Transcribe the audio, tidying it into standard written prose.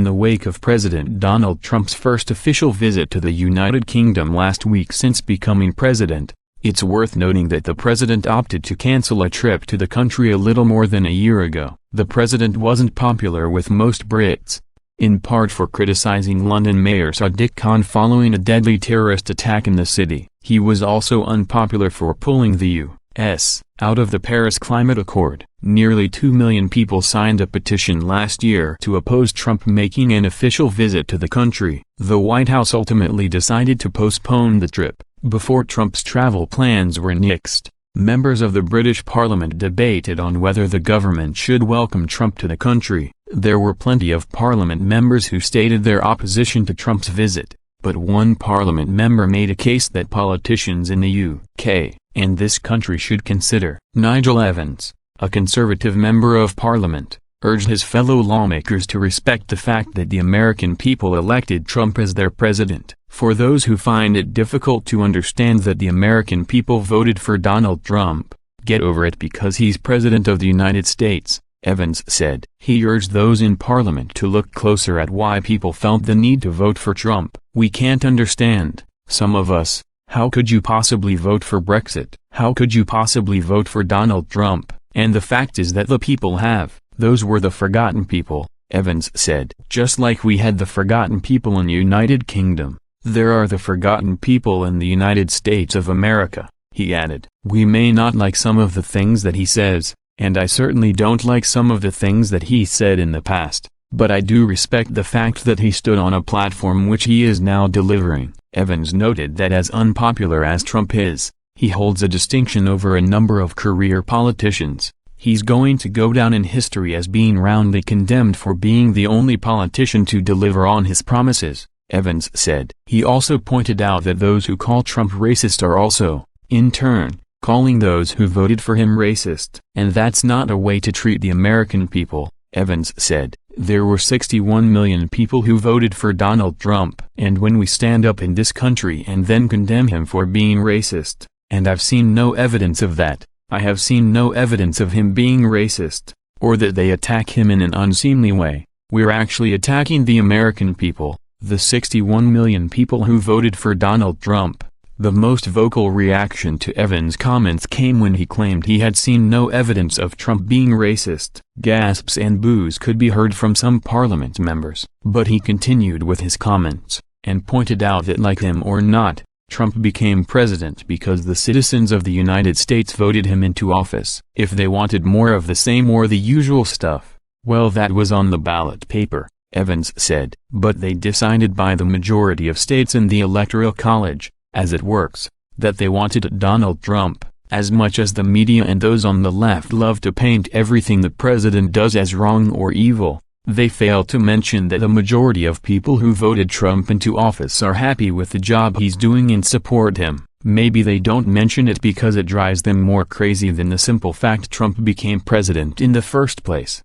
in the wake of President Donald Trump's first official visit to the United Kingdom last week since becoming president. It's worth noting that the president opted to cancel a trip to the country a little more than a year ago. The president wasn't popular with most Brits, in part for criticizing London Mayor Sadiq Khan following a deadly terrorist attack in the city. He was also unpopular for pulling the U.S. out of the Paris Climate Accord. Nearly 2 million people signed a petition last year to oppose Trump making an official visit to the country. The White House ultimately decided to postpone the trip. Before Trump's travel plans were nixed, members of the British Parliament debated on whether the government should welcome Trump to the country. There were plenty of Parliament members who stated their opposition to Trump's visit, but one Parliament member made a case that politicians in the UK and this country should consider. Nigel Evans, a Conservative member of Parliament, urged his fellow lawmakers to respect the fact that the American people elected Trump as their president. For those who find it difficult to understand that the American people voted for Donald Trump, get over it because he's president of the United States, Evans said. He urged those in Parliament to look closer at why people felt the need to vote for Trump. We can't understand, some of us, how could you possibly vote for Brexit? How could you possibly vote for Donald Trump? And the fact is that the people have. Those were the forgotten people, Evans said. Just like we had the forgotten people in the United Kingdom, there are the forgotten people in the United States of America, he added. We may not like some of the things that he says, and I certainly don't like some of the things that he said in the past, but I do respect the fact that he stood on a platform which he is now delivering. Evans noted that as unpopular as Trump is, he holds a distinction over a number of career politicians. He's going to go down in history as being roundly condemned for being the only politician to deliver on his promises, Evans said. He also pointed out that those who call Trump racist are also, in turn, calling those who voted for him racist. And that's not a way to treat the American people, Evans said. There were 61 million people who voted for Donald Trump. And when we stand up in this country and then condemn him for being racist, and I've seen no evidence of that, I have seen no evidence of him being racist, or that they attack him in an unseemly way, we're actually attacking the American people, the 61 million people who voted for Donald Trump. The most vocal reaction to Evans' comments came when he claimed he had seen no evidence of Trump being racist. Gasps and boos could be heard from some Parliament members. But he continued with his comments, and pointed out that like him or not, Trump became president because the citizens of the United States voted him into office. If they wanted more of the same or the usual stuff, well, that was on the ballot paper, Evans said. But they decided by the majority of states in the Electoral College, as it works, that they wanted Donald Trump. As much as the media and those on the left love to paint everything the president does as wrong or evil, they fail to mention that the majority of people who voted Trump into office are happy with the job he's doing and support him. Maybe they don't mention it because it drives them more crazy than the simple fact Trump became president in the first place.